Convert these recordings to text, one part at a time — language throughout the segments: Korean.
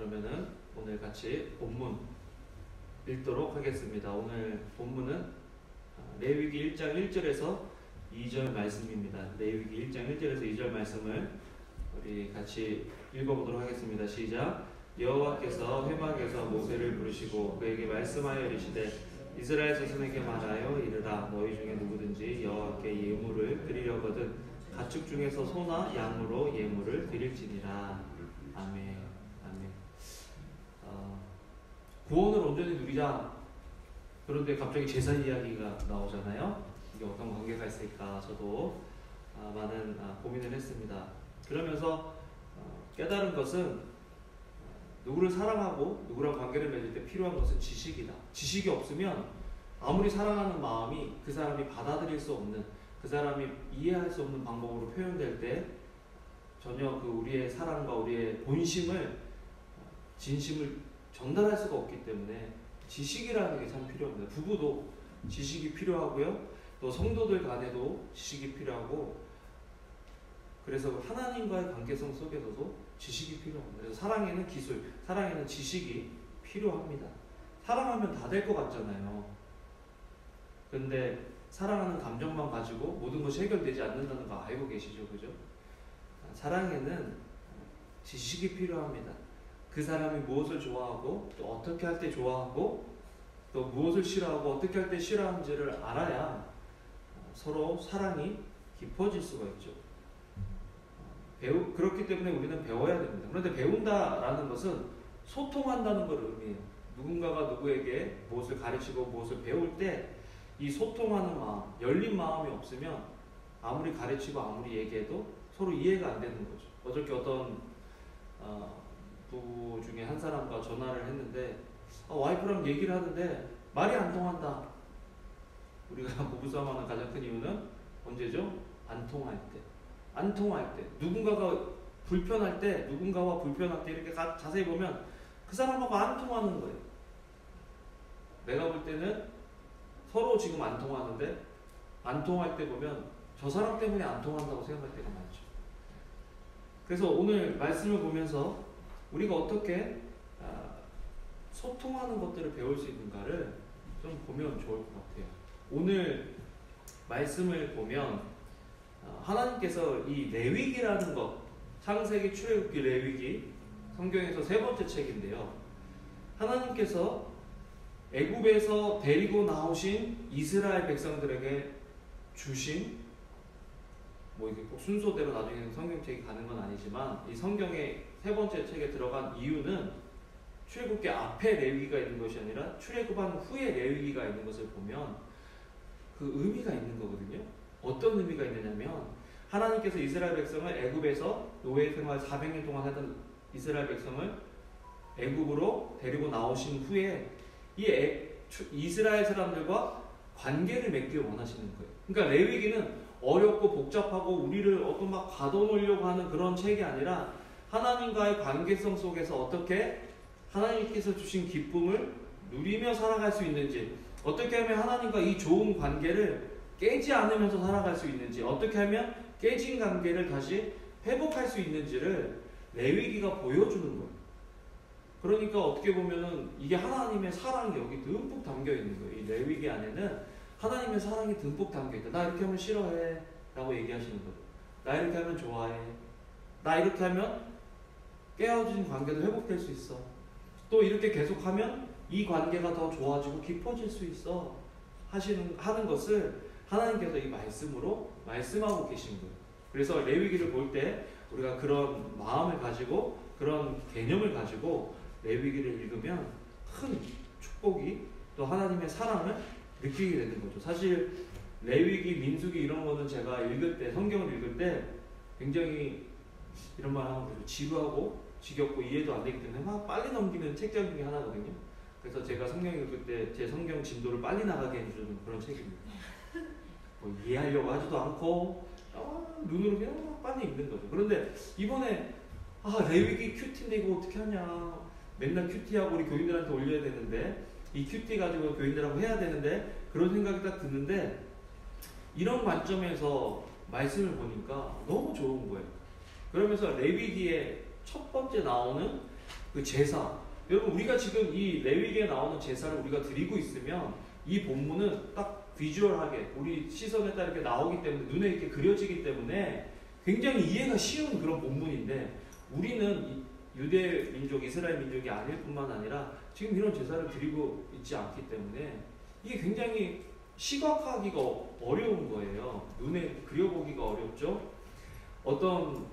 그러면은 오늘 같이 본문 읽도록 하겠습니다. 오늘 본문은 레위기 1장 1절에서 2절 말씀입니다. 레위기 1장 1절에서 2절 말씀을 우리 같이 읽어보도록 하겠습니다. 시작. 여호와께서 회막에서 모세를 부르시고 그에게 말씀하여 이르시되 이스라엘 자손에게 말하여 이르라. 너희 중에 누구든지 여호와께 예물을 드리려거든 가축 중에서 소나 양으로 예물을 드릴지니라. 아멘. 아멘. 구원을 온전히 누리자. 그런데 갑자기 제사 이야기가 나오잖아요. 이게 어떤 관계가 있을까 저도 많은 고민을 했습니다. 그러면서 깨달은 것은 누구를 사랑하고 누구랑 관계를 맺을 때 필요한 것은 지식이다. 지식이 없으면 아무리 사랑하는 마음이 그 사람이 받아들일 수 없는, 그 사람이 이해할 수 없는 방법으로 표현될 때 전혀 그 우리의 사랑과 우리의 본심을, 진심을 전달할 수가 없기 때문에 지식이라는 게 참 필요합니다. 부부도 지식이 필요하고요. 또 성도들 간에도 지식이 필요하고, 그래서 하나님과의 관계성 속에서도 지식이 필요합니다. 그래서 사랑에는 기술, 사랑에는 지식이 필요합니다. 사랑하면 다 될 것 같잖아요. 근데 사랑하는 감정만 가지고 모든 것이 해결되지 않는다는 거 알고 계시죠? 그죠? 사랑에는 지식이 필요합니다. 그 사람이 무엇을 좋아하고 또 어떻게 할 때 좋아하고 또 무엇을 싫어하고 어떻게 할 때 싫어하는지를 알아야 서로 사랑이 깊어질 수가 있죠. 그렇기 때문에 우리는 배워야 됩니다. 그런데 배운다라는 것은 소통한다는 걸 의미해요. 누군가가 누구에게 무엇을 가르치고 무엇을 배울 때 이 소통하는 마음, 열린 마음이 없으면 아무리 가르치고 아무리 얘기해도 서로 이해가 안 되는 거죠. 어저께 어떤 부부 중에 한 사람과 전화를 했는데 와이프랑 얘기를 하는데 말이 안 통한다. 우리가 부부싸움하는 가장 큰 이유는 언제죠? 안 통할 때. 안 통할 때. 누군가가 불편할 때, 누군가와 불편할 때 이렇게 자세히 보면 그 사람하고 안 통하는 거예요. 내가 볼 때는 서로 지금 안 통하는데 안 통할 때 보면 저 사람 때문에 안 통한다고 생각할 때가 많죠. 그래서 오늘 말씀을 보면서 우리가 어떻게 소통하는 것들을 배울 수 있는가를 좀 보면 좋을 것 같아요. 오늘 말씀을 보면 하나님께서 이 레위기라는 것, 창세기, 출애굽기, 레위기, 성경에서 세 번째 책인데요. 하나님께서 애굽에서 데리고 나오신 이스라엘 백성들에게 주신, 뭐 이게 꼭 순서대로 나중에 성경책이 가는 건 아니지만 이 성경의 세 번째 책에 들어간 이유는 출애굽기 앞에 레위기가 있는 것이 아니라 출애굽한 후에 레위기가 있는 것을 보면 그 의미가 있는 거거든요. 어떤 의미가 있느냐면 하나님께서 이스라엘 백성을 애굽에서 노예 생활 400년 동안 하던 이스라엘 백성을 애굽으로 데리고 나오신 후에 이 이스라엘 사람들과 관계를 맺길 원하시는 거예요. 그러니까 레위기는 어렵고 복잡하고 우리를 어떤 막 가둬놓으려고 하는 그런 책이 아니라 하나님과의 관계성 속에서 어떻게 하나님께서 주신 기쁨을 누리며 살아갈 수 있는지, 어떻게 하면 하나님과 이 좋은 관계를 깨지 않으면서 살아갈 수 있는지, 어떻게 하면 깨진 관계를 다시 회복할 수 있는지를 레위기가 보여주는 거예요. 그러니까 어떻게 보면은 이게 하나님의 사랑이 여기 듬뿍 담겨 있는 거예요. 이 레위기 안에는 하나님의 사랑이 듬뿍 담겨 있다. 나 이렇게 하면 싫어해 라고 얘기하시는 거예요. 나 이렇게 하면 좋아해. 나 이렇게 하면 깨어진 관계도 회복될 수 있어. 또 이렇게 계속하면 이 관계가 더 좋아지고 깊어질 수 있어 하는 것을 하나님께서 이 말씀으로 말씀하고 계신 거예요. 그래서 레위기를 볼 때 우리가 그런 마음을 가지고 그런 개념을 가지고 레위기를 읽으면 큰 축복이, 또 하나님의 사랑을 느끼게 되는 거죠. 사실 레위기, 민수기 이런 거는 제가 읽을 때, 성경을 읽을 때 굉장히 이런 말 하면 지루하고 지겹고 이해도 안 되기 때문에 막 빨리 넘기는 책장 중에 하나거든요. 그래서 제가 성경 읽을 때 제 성경 진도를 빨리 나가게 해주는 그런 책입니다. 뭐 이해하려고 하지도 않고 눈으로 그냥 빨리 읽는 거죠. 그런데 이번에 레위기 큐티인데 이거 어떻게 하냐, 맨날 큐티하고 우리 교인들한테 올려야 되는데 이 큐티 가지고 교인들하고 해야 되는데 그런 생각이 딱 드는데, 이런 관점에서 말씀을 보니까 너무 좋은 거예요. 그러면서 레위기의 첫 번째 나오는 그 제사. 여러분 우리가 지금 이 레위기에 나오는 제사를 우리가 드리고 있으면 이 본문은 딱 비주얼하게 우리 시선에 따라 이렇게 나오기 때문에 눈에 이렇게 그려지기 때문에 굉장히 이해가 쉬운 그런 본문인데 우리는 유대 민족, 이스라엘 민족이 아닐 뿐만 아니라 지금 이런 제사를 드리고 있지 않기 때문에 이게 굉장히 시각화하기가 어려운 거예요. 눈에 그려보기가 어렵죠. 어떤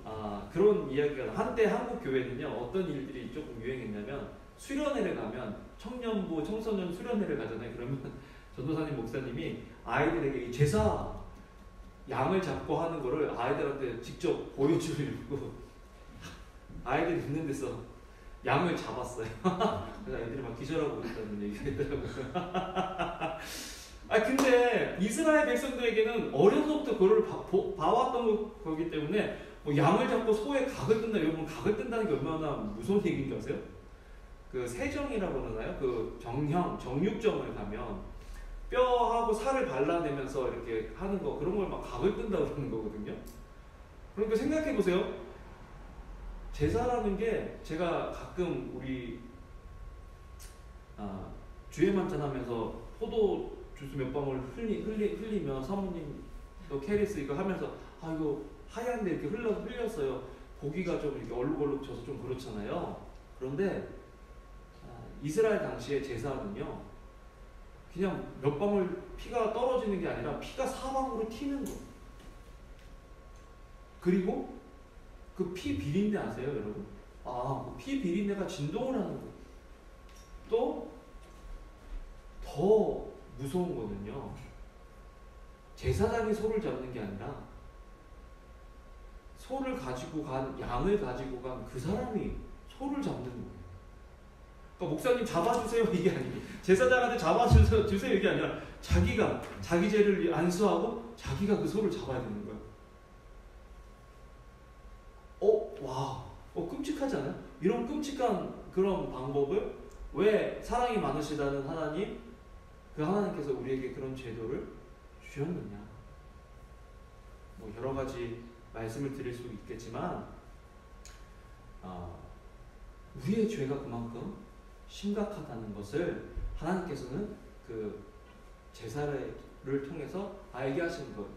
그런 이야기가 한때 한국 교회는요 어떤 일들이 조금 유행했냐면 수련회를 가면 청년부, 청소년 수련회를 가잖아요. 그러면 전도사님 목사님이 아이들에게 이 제사 양을 잡고 하는 거를 아이들한테 직접 보여주려고 아이들이 있는 데서 양을 잡았어요. 그래서 아이들이 막 기절하고 그랬다는 얘기가 있더라고요. 근데 이스라엘 백성들에게는 어려서부터 그걸 봐왔던 거기 때문에 뭐 양을 잡고 소의 각을 뜬다. 여러분 각을 뜬다는 게 얼마나 무서운 얘기인 줄 아세요? 그 세정이라고 그러나요? 그 정육점을 가면 뼈하고 살을 발라내면서 이렇게 하는 거 그런 걸 막 각을 뜬다고 그러는 거거든요. 그러니까 생각해 보세요. 제사라는 게 제가 가끔 우리 주예만찬하면서 포도 주스 몇 방울 흘리면 사모님도 캐리스 이거 하면서 이거 하얀데 이렇게 흘렸어요. 고기가 좀 이렇게 얼룩얼룩 져서 좀 그렇잖아요. 그런데 이스라엘 당시의 제사는요 그냥 몇 방울 피가 떨어지는 게 아니라 피가 사방으로 튀는 거. 그리고 그 피 비린내 아세요, 여러분? 그 피 비린내가 진동을 하는 거. 또 더 무서운 거는요. 제사장이 소를 잡는 게 아니라 소를 가지고 간 양을 가지고 간 그 사람이 소를 잡는 거예요. 그러니까 목사님 잡아주세요 이게 아니고 제사장한테 잡아주세요 이게 아니라 자기가 자기 죄를 안수하고 자기가 그 소를 잡아야 되는 거예요. 끔찍하지 않아요? 이런 끔찍한 그런 방법을 왜 사랑이 많으시다는 하나님, 그 하나님께서 우리에게 그런 제도를 주셨느냐? 뭐 여러 가지 말씀을 드릴 수 있겠지만 우리의 죄가 그만큼 심각하다는 것을 하나님께서는 그 제사를 통해서 알게 하신 거예요.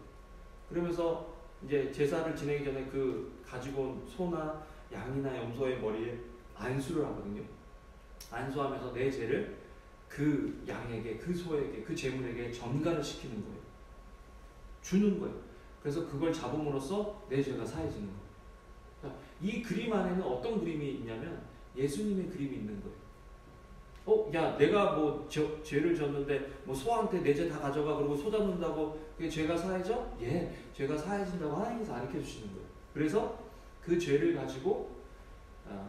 그러면서 이제 제사를 지내기 전에 그 가지고 온 소나 양이나 염소의 머리에 안수를 하거든요. 안수하면서 내 죄를 그 양에게, 그 소에게, 그 제물에게 전가를 시키는 거예요. 주는 거예요. 그래서 그걸 잡음으로써 내 죄가 사해지는 거예요. 그러니까 이 그림 안에는 어떤 그림이 있냐면 예수님의 그림이 있는 거예요. 야, 내가 뭐 죄를 졌는데 뭐 소한테 내 죄 다 가져가 그러고 소 잡는다고 그게 죄가 사해져? 예, 죄가 사해진다고 하나님께서 가르쳐 주시는 거예요. 그래서 그 죄를 가지고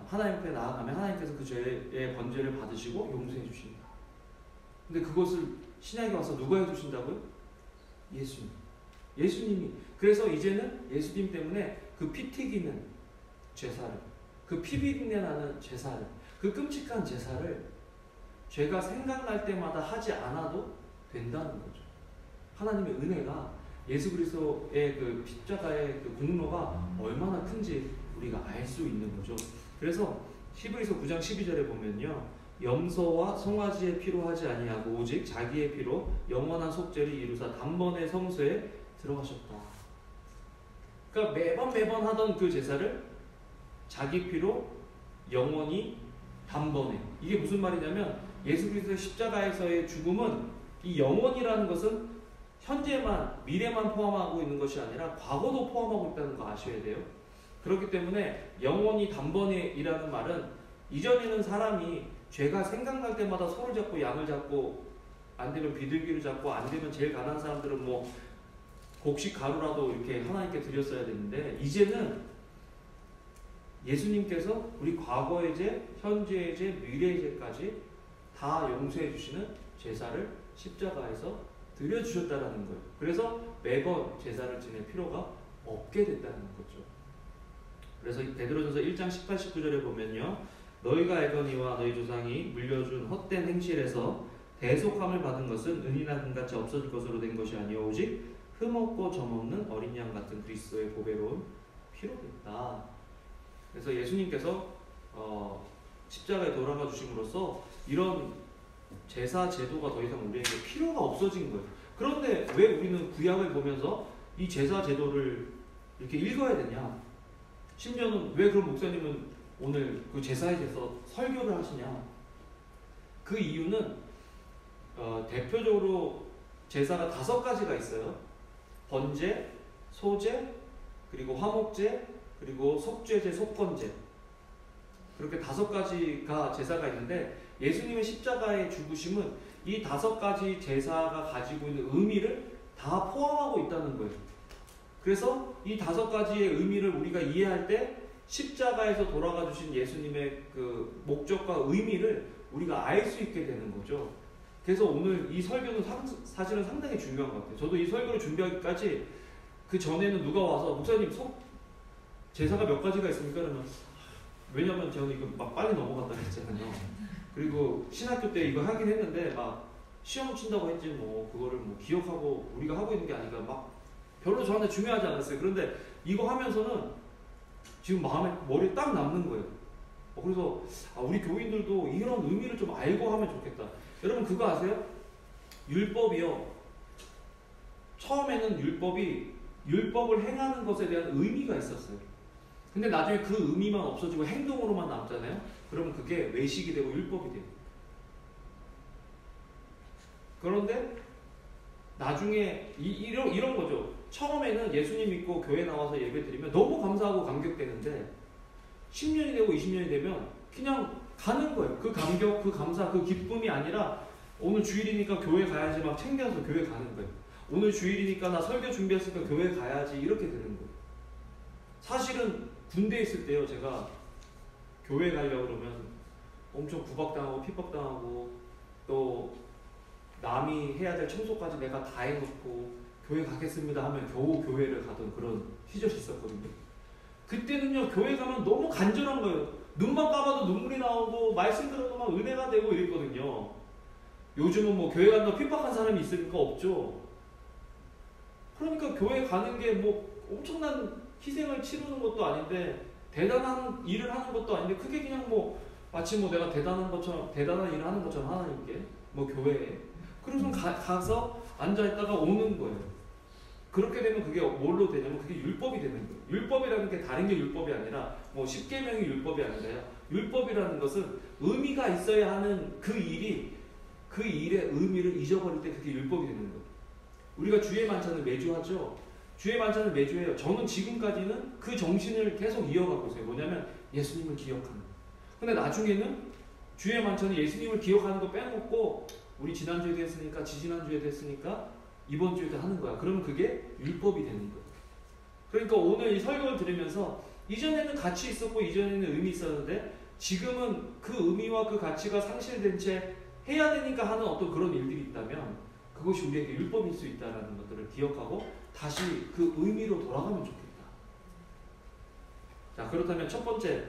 하나님 앞에 나아가면 하나님께서 그 죄의 번제를 받으시고 용서해 주십니다. 근데 그것을 신약에 와서 누가 해주신다고요? 예수님이. 그래서 이제는 예수님 때문에 그 피 튀기는 제사를, 그 피 비린내 나는 제사를, 그 끔찍한 제사를 죄가 생각날 때마다 하지 않아도 된다는 거죠. 하나님의 은혜가 예수 그리스도의 그 십자가의 그 공로가 얼마나 큰지 우리가 알 수 있는 거죠. 그래서 히브리서 9장 12절에 보면요, 염소와 송아지의 피로 하지 아니하고 오직 자기의 피로 영원한 속죄를 이루사 단번에 성소에 들어가셨다. 그러니까 매번 하던 그 제사를 자기 피로 영원히 단번에. 이게 무슨 말이냐면 예수 그리스도의 십자가에서의 죽음은 이 영원이라는 것은 현재만, 미래만 포함하고 있는 것이 아니라 과거도 포함하고 있다는 거 아셔야 돼요. 그렇기 때문에 영원히 단번에이라는 말은 이전에는 사람이 죄가 생각날 때마다 소를 잡고 양을 잡고 안 되면 비둘기를 잡고 안 되면 제일 가난한 사람들은 뭐 곡식 가루라도 이렇게 하나님께 드렸어야 되는데 이제는 예수님께서 우리 과거의 죄, 현재의 죄, 미래의 죄까지 다 용서해 주시는 제사를 십자가에서 드려주셨다는 거예요. 그래서 매번 제사를 지낼 필요가 없게 됐다는 거죠. 그래서 베드로전서 1장 18, 19절에 보면요, 너희가 알거니와 너희 조상이 물려준 헛된 행실에서 대속함을 받은 것은 은이나 금같이 없어질 것으로 된 것이 아니오 오직 흠없고 점없는 어린 양 같은 그리스도의 보배로운 피로 됐다. 그래서 예수님께서 십자가에 돌아가 주심으로써 이런 제사 제도가 더 이상 우리에게 필요가 없어진 거예요. 그런데 왜 우리는 구약을 보면서 이 제사 제도를 이렇게 읽어야 되냐? 심지어는 왜 그럼 목사님은 오늘 그 제사에 대해서 설교를 하시냐? 그 이유는 대표적으로 제사가 5가지가 있어요. 번제, 소제, 그리고 화목제, 그리고 속죄제, 속건제. 그렇게 5가지가 제사가 있는데 예수님의 십자가의 죽으심은 이 5가지 제사가 가지고 있는 의미를 다 포함하고 있다는 거예요. 그래서 이 5가지의 의미를 우리가 이해할 때 십자가에서 돌아가 주신 예수님의 그 목적과 의미를 우리가 알 수 있게 되는 거죠. 그래서 오늘 이 설교는 사실은 상당히 중요한 것 같아요. 저도 이 설교를 준비하기까지 그 전에는 누가 와서 목사님 제사가 몇 가지가 있습니까? 그러면 왜냐면 저는 이거 막 빨리 넘어갔다 했잖아요. 그리고 신학교 때 이거 하긴 했는데 막 시험 친다고 했지 뭐 그거를 뭐 기억하고 우리가 하고 있는 게 아니라 막 별로 저한테 중요하지 않았어요. 그런데 이거 하면서는 지금 머리에 딱 남는 거예요. 그래서 우리 교인들도 이런 의미를 좀 알고 하면 좋겠다. 여러분 그거 아세요? 율법이요. 처음에는 율법을 행하는 것에 대한 의미가 있었어요. 근데 나중에 그 의미만 없어지고 행동으로만 남잖아요. 그러면 그게 외식이 되고 율법이 돼요. 그런데 나중에 이런 거죠. 처음에는 예수님 믿고 교회 나와서 예배 드리면 너무 감사하고 감격되는데 10년이 되고 20년이 되면 그냥 가는 거예요. 그 감격, 그 감사, 그 기쁨이 아니라 오늘 주일이니까 교회 가야지 막 챙겨서 교회 가는 거예요. 오늘 주일이니까 나 설교 준비했으니까 교회 가야지 이렇게 되는 거예요. 사실은 군대에 있을 때요. 제가 교회 가려고 그러면 엄청 구박당하고 핍박당하고 또 남이 해야 될 청소까지 내가 다 해놓고 교회 가겠습니다 하면 겨우 교회를 가던 그런 시절이 있었거든요. 그때는요 교회 가면 너무 간절한 거예요. 눈만 감아도 눈물이 나오고 말씀 들어도 막 은혜가 되고 이랬거든요. 요즘은 뭐 교회 간다고 핍박한 사람이 있으니까 없죠. 그러니까 교회 가는 게 뭐 엄청난 희생을 치르는 것도 아닌데 대단한 일을 하는 것도 아닌데 그게 그냥 뭐 마치 뭐 내가 대단한 일을 하는 것처럼 하나님께 뭐 교회에 그래서 가서 앉아있다가 오는 거예요. 그렇게 되면 그게 뭘로 되냐면 그게 율법이 되는 거예요. 율법이라는 게 다른 게 율법이 아니라 뭐 10계명이 율법이 아니라요. 율법이라는 것은 의미가 있어야 하는 그 일의 의미를 잊어버릴 때 그게 율법이 되는 거예요. 우리가 주의 만찬을 매주 하죠. 주의 만찬을 매주 해요. 저는 지금까지는 그 정신을 계속 이어가고 있어요. 뭐냐면 예수님을 기억하는 거예요. 근데 나중에는 주의 만찬이 예수님을 기억하는 거 빼먹고 우리 지난주에도 했으니까 지지난주에도 했으니까 이번 주에도 하는 거야. 그러면 그게 율법이 되는 거예요. 그러니까 오늘 이 설교를 들으면서 이전에는 가치 있었고 이전에는 의미 있었는데 지금은 그 의미와 그 가치가 상실된 채 해야 되니까 하는 어떤 그런 일들이 있다면 그것이 우리에게 율법일 수 있다는 것들을 기억하고 다시 그 의미로 돌아가면 좋겠다. 자, 그렇다면 첫 번째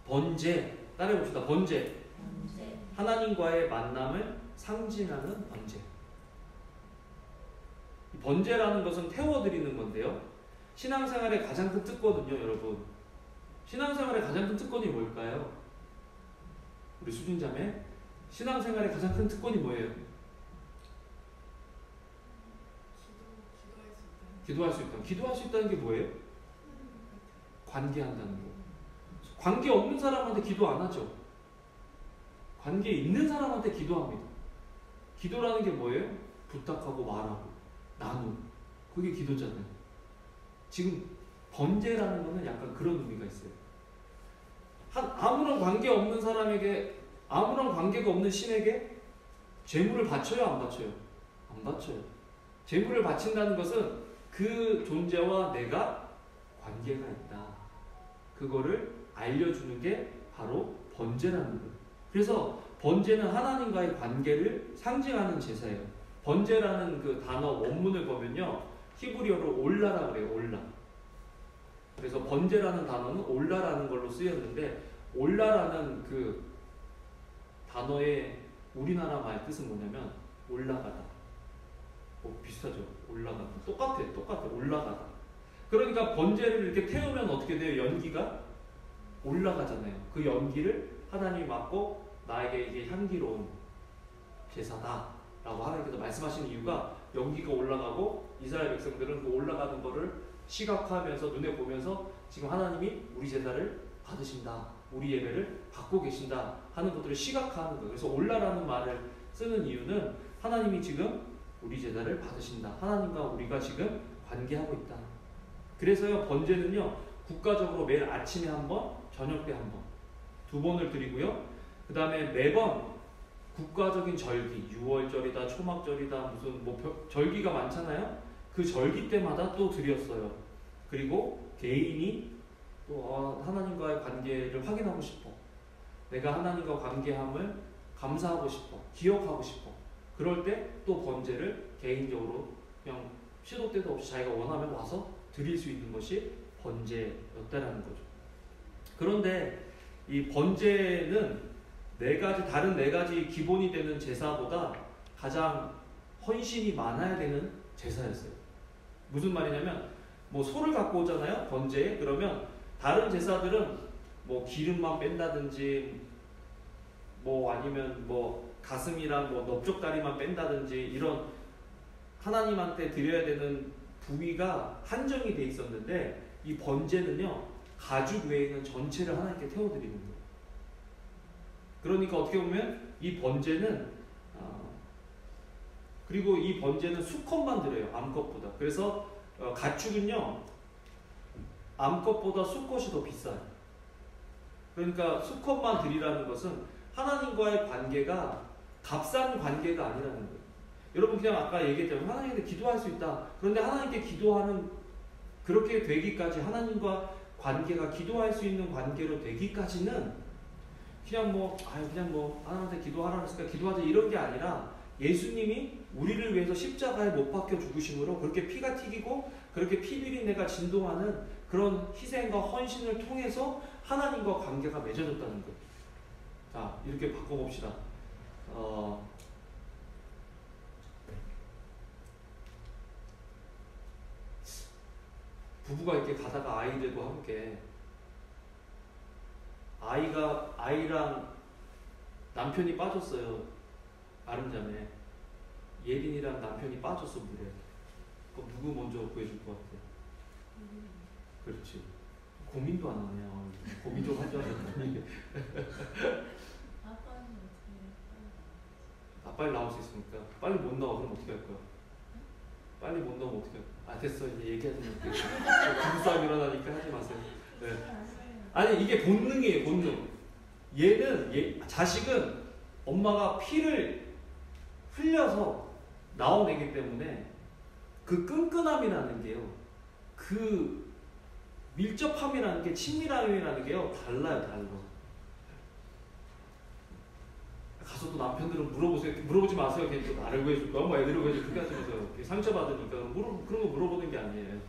번제 따라해봅시다. 번제. 하나님과의 만남을 상징하는 번제. 번제라는 것은 태워드리는 건데요. 신앙생활의 가장 큰 특권은요, 여러분. 신앙생활의 가장 큰 특권이 뭘까요? 우리 수준자매, 신앙생활의 가장 큰 특권이 뭐예요? 기도할 수 있다. 기도할 수 있다는 게 뭐예요? 관계한다는 거. 관계 없는 사람한테 기도 안 하죠. 관계 있는 사람한테 기도합니다. 기도라는 게 뭐예요? 부탁하고 말하고 나누고. 그게 기도잖아요. 지금 번제라는 거는 약간 그런 의미가 있어요. 아무런 관계 없는 사람에게, 아무런 관계가 없는 신에게 제물을 바쳐요, 안 바쳐요? 안 바쳐요. 제물을 바친다는 것은 그 존재와 내가 관계가 있다. 그거를 알려주는 게 바로 번제라는 거예요. 그래서 번제는 하나님과의 관계를 상징하는 제사예요. 번제라는 그 단어 원문을 보면요. 히브리어로 올라라 그래요. 올라. 그래서 번제라는 단어는 올라라는 걸로 쓰였는데 올라라는 그 단어의 우리나라 말 뜻은 뭐냐면 올라가다. 비슷하죠. 올라가다. 똑같아. 올라가다. 그러니까 번제를 이렇게 태우면 어떻게 돼요? 연기가 올라가잖아요. 그 연기를 하나님이 맡고 나에게 이게 향기로운 제사다라고 하나님께서 말씀하시는 이유가 연기가 올라가고 이스라엘 백성들은 그 올라가는 거를 시각화하면서 눈에 보면서 지금 하나님이 우리 제사를 받으신다, 우리 예배를 받고 계신다 하는 것들을 시각화하는 거예요. 그래서 올라라는 말을 쓰는 이유는 하나님이 지금 우리 제사를 받으신다, 하나님과 우리가 지금 관계하고 있다. 그래서요, 번제는요 국가적으로 매일 아침에 한 번, 저녁 때 한 번, 2번을 드리고요. 그 다음에 매번 국가적인 절기, 6월절이다, 초막절이다, 무슨 뭐 절기가 많잖아요. 그 절기 때마다 또 드렸어요. 그리고 개인이 또 하나님과의 관계를 확인하고 싶어, 내가 하나님과 관계함을 감사하고 싶어, 기억하고 싶어, 그럴 때 또 번제를 개인적으로 그냥 시도 때도 없이 자기가 원하면 와서 드릴 수 있는 것이 번제였다라는 거죠. 그런데 이 번제는 다른 네 가지 기본이 되는 제사보다 가장 헌신이 많아야 되는 제사였어요. 무슨 말이냐면, 뭐 소를 갖고 오잖아요, 번제에. 그러면 다른 제사들은 뭐 기름만 뺀다든지, 뭐 아니면 뭐 가슴이랑 뭐 넓적다리만 뺀다든지, 이런 하나님한테 드려야 되는 부위가 한정이 돼 있었는데, 이 번제는요 가죽 외에는 전체를 하나님께 태워드리는 거예요. 그러니까 어떻게 보면 이 번제는 그리고 이 번제는 수컷만 드려요, 암컷보다. 그래서 가축은요 암컷보다 수컷이 더 비싸요. 그러니까 수컷만 드리라는 것은 하나님과의 관계가 값싼 관계가 아니라는 거예요. 여러분, 그냥 아까 얘기했잖아요, 하나님께 기도할 수 있다. 그런데 하나님께 기도하는, 그렇게 되기까지, 하나님과 관계가 기도할 수 있는 관계로 되기까지는 그냥 뭐 하나님한테 기도하라고 했으니까 기도하자, 이런 게 아니라 예수님이 우리를 위해서 십자가에 못 박혀 죽으심으로 그렇게 피가 튀기고 그렇게 피비린내가 진동하는 그런 희생과 헌신을 통해서 하나님과 관계가 맺어졌다는 거예요. 자, 이렇게 바꿔봅시다. 부부가 이렇게 가다가 아이들과 함께, 아이랑 남편이 빠졌어요, 아름자매. 예린이랑 남편이 빠졌어, 물에. 그럼 누구 먼저 구해줄 것 같아? 그렇지. 고민도 안 하네요. 고민 좀 하죠. 빨리 나올 수 있으니까. 빨리 못 나와, 그럼 어떻게 할 거야? 빨리 못 나오면 어떻게 할 거야? 됐어, 이제 얘기하지 말게요. 부부싸움 일어나니까 하지 마세요. 네. 아니, 이게 본능이에요, 본능. 자식은 엄마가 피를 흘려서 나오내기 때문에 그 끈끈함이라는 게요, 그 밀접함이라는 게, 친밀함이라는 게요, 달라요. 가서 또 남편들은 물어보지 마세요. 걔 또 나를 구해줄 거야, 뭐 애들을 구해줄 거야, 그렇게 하시면서 상처받으니까 그런 거 물어보는 게 아니에요.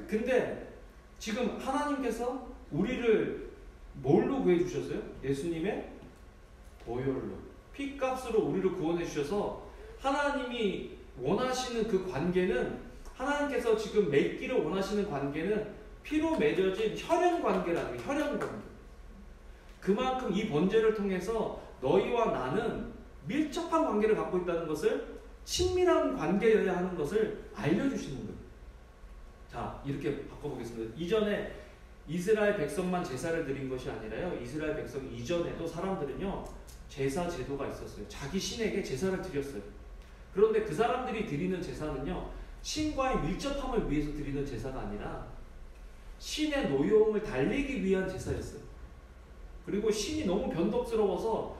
근데 지금 하나님께서 우리를 뭘로 구해주셨어요? 예수님의 보혈로, 피값으로 우리를 구원해 주셔서 하나님이 원하시는 그 관계는, 하나님께서 지금 맺기를 원하시는 관계는 피로 맺어진 혈연 관계라는 거예요. 혈연 관계. 그만큼 이 번제를 통해서 너희와 나는 밀접한 관계를 갖고 있다는 것을, 친밀한 관계여야 하는 것을 알려주시는 거예요. 자, 이렇게 바꿔보겠습니다. 이전에 이스라엘 백성만 제사를 드린 것이 아니라요, 이스라엘 백성 이전에도 사람들은요 제사 제도가 있었어요. 자기 신에게 제사를 드렸어요. 그런데 그 사람들이 드리는 제사는요, 신과의 밀접함을 위해서 드리는 제사가 아니라 신의 노여움을 달래기 위한 제사였어요. 그리고 신이 너무 변덕스러워서,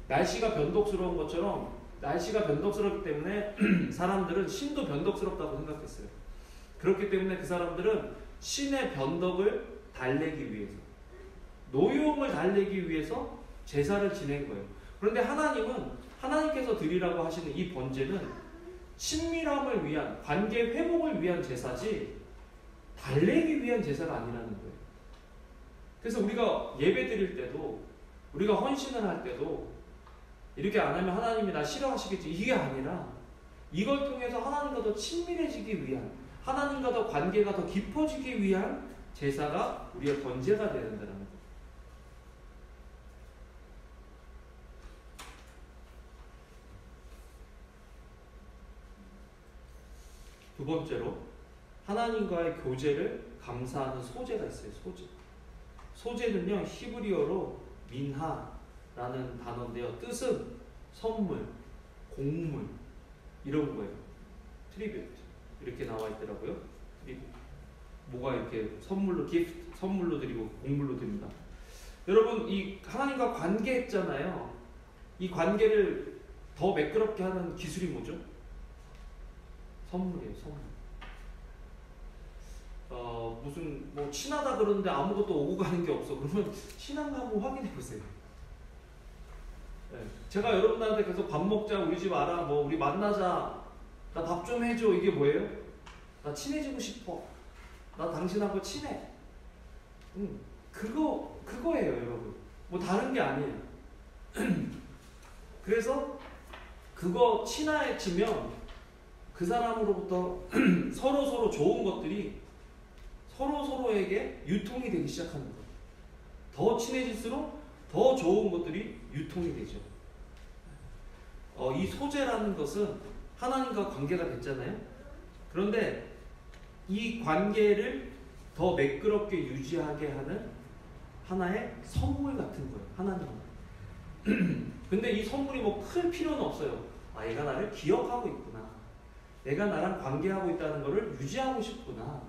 날씨가 변덕스러운 것처럼, 날씨가 변덕스럽기 때문에 사람들은 신도 변덕스럽다고 생각했어요. 그렇기 때문에 그 사람들은 신의 변덕을 달래기 위해서, 노여움을 달래기 위해서 제사를 지낸 거예요. 그런데 하나님께서 드리라고 하시는 이 번제는 친밀함을 위한, 관계 회복을 위한 제사지 달래기 위한 제사가 아니라는 거예요. 그래서 우리가 예배 드릴 때도, 우리가 헌신을 할 때도 이렇게 안 하면 하나님이 나 싫어하시겠지, 이게 아니라 이걸 통해서 하나님과 더 친밀해지기 위한, 하나님과 더 관계가 더 깊어지기 위한 제사가 우리의 번제가 되어야 된다는 거예요. 번째로 하나님과의 교제를 감사하는 소재가 있어요. 소재. 소재는요 히브리어로 민하라는 단어인데요. 뜻은 선물, 공물 이런 거예요. 트리뷰트 이렇게 나와 있더라고요. 트리뷰트. 뭐가 이렇게 선물로 기프트, 선물로 드리고 공물로 드린다. 여러분 이 하나님과 관계했잖아요. 이 관계를 더 매끄럽게 하는 기술이 뭐죠? 선물이에요. 선물. 무슨 뭐 친하다 그러는데 아무것도 오고 가는 게 없어. 그러면 친한가 한번 확인해 보세요. 네. 제가 여러분한테 계속 밥 먹자, 우리 집 와라, 뭐 우리 만나자, 나 밥 좀 해줘, 이게 뭐예요? 나 친해지고 싶어. 나 당신하고 친해. 그거예요, 여러분. 뭐 다른 게 아니에요. 그래서 그거 친해지면 그 사람으로부터 서로 좋은 것들이 서로에게 유통이 되기 시작하는 거예요. 더 친해질수록 더 좋은 것들이 유통이 되죠. 이 소재라는 것은 하나님과 관계가 됐잖아요. 그런데 이 관계를 더 매끄럽게 유지하게 하는 하나의 선물 같은 거예요. 하나님은. 근데 이 선물이 뭐 클 필요는 없어요. 얘가 나를 기억하고 있구나. 내가 나랑 관계하고 있다는 것을 유지하고 싶구나.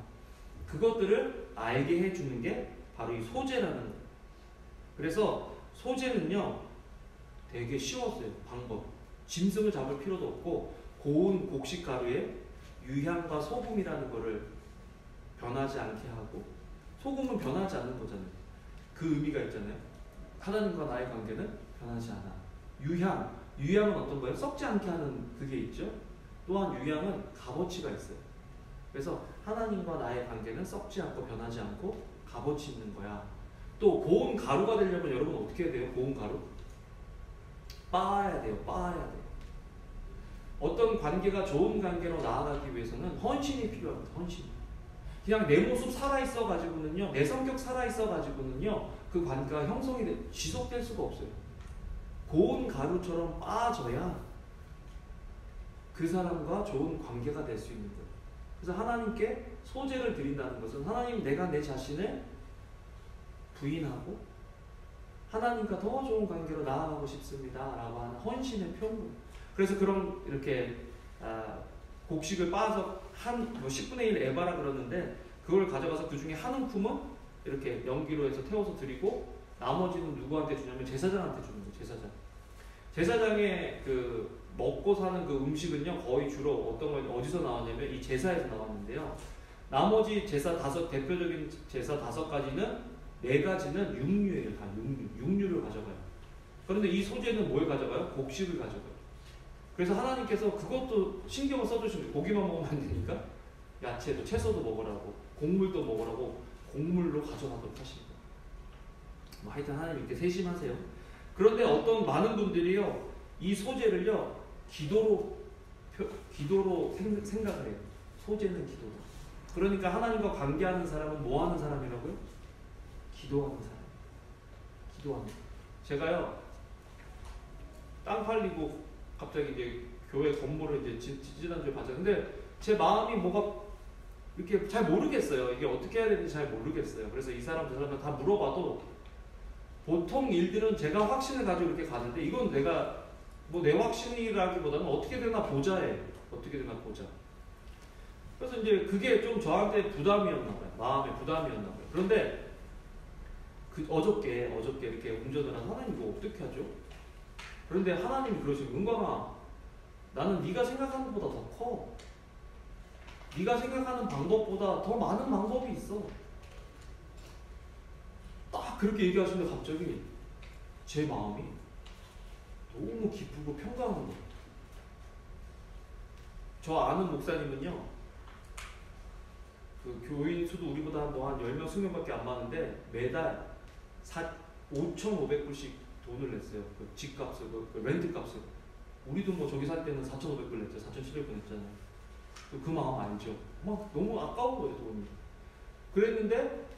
그것들을 알게 해주는 게 바로 이 소재라는 거예요. 그래서 소재는요 되게 쉬웠어요. 방법. 짐승을 잡을 필요도 없고 고운 곡식 가루에 유향과 소금이라는 거를 변하지 않게 하고, 소금은 변하지 않는 거잖아요. 그 의미가 있잖아요. 하나님과 나의 관계는 변하지 않아. 유향은 어떤 거예요? 썩지 않게 하는 그게 있죠. 또한 유향은 값어치가 있어요. 그래서 하나님과 나의 관계는 썩지 않고 변하지 않고 값어치 있는 거야. 또 고운 가루가 되려면 여러분 어떻게 해야 돼요? 고운 가루? 빻아야 돼요. 어떤 관계가 좋은 관계로 나아가기 위해서는 헌신이 필요합니다. 헌신. 그냥 내 모습 살아있어 가지고는요, 내 성격 살아있어 가지고는요, 그 관계가 지속될 수가 없어요. 고운 가루처럼 빻아져야 그 사람과 좋은 관계가 될 수 있는 거예요. 그래서 하나님께 소재를 드린다는 것은 하나님, 내가 내 자신을 부인하고 하나님과 더 좋은 관계로 나아가고 싶습니다 라고 하는 헌신의 표현. 그래서 그런 이렇게 곡식을 빻아서 10분의 1 에바라 그러는데, 그걸 가져가서 그 중에 한 움큼은 이렇게 연기로 해서 태워서 드리고, 나머지는 누구한테 주냐면 제사장한테 주는 거예요. 제사장의 그 먹고 사는 그 음식은요 거의 주로 어디서 나왔냐면 이 제사에서 나왔는데요. 나머지 제사 대표적인 제사 5가지는 4가지는 육류예요. 다 육류를 가져가요. 그런데 이 소재는 뭘 가져가요? 곡식을 가져가요. 그래서 하나님께서 그것도 신경을 써주신 거예요. 고기만 먹으면 안 되니까 야채도, 채소도 먹으라고, 곡물도 먹으라고 곡물로 가져가도록 하신 거예요. 뭐 하여튼 하나님 이렇게 세심하세요. 그런데 어떤 많은 분들이요 이 소재를요 기도로 생각을 해요. 소재는 기도다. 그러니까 하나님과 관계하는 사람은 뭐 하는 사람이라고요? 기도하는 사람. 기도하는 사람. 제가요 땅 팔리고 갑자기 이제 교회 건물을 이제 지지난주에 봤어요. 근데 제 마음이 뭐가 이렇게 잘 모르겠어요. 이게 어떻게 해야 되는지 잘 모르겠어요. 그래서 이 사람 저 사람 다 물어봐도 보통 일들은 제가 확신을 가지고 이렇게 가는데, 이건 내가 뭐 내 확신이라기보다는 어떻게 되나 보자예요. 어떻게 되나 보자. 그래서 이제 그게 좀 저한테 부담이었나 봐요. 마음의 부담이었나 봐요. 그런데 어저께 이렇게 운전을 한 하나님 이거 어떻게 하죠? 그런데 하나님이 그러시고, 은광아, 나는 네가 생각하는 것보다 더 커. 네가 생각하는 방법보다 더 많은 방법이 있어. 딱 그렇게 얘기하시는데 갑자기 제 마음이 너무 기쁘고 평강한 거예요. 저 아는 목사님은요, 그 교인 수도 우리보다 뭐 한 10명, 20명밖에 안 많은데 매달 5,500불씩 돈을 냈어요. 그 집값을, 그 렌트값을. 우리도 뭐 저기 살 때는 4,500불 냈죠. 4,700불 냈잖아요. 그 마음 알죠? 막 너무 아까운 거예요, 돈이. 그랬는데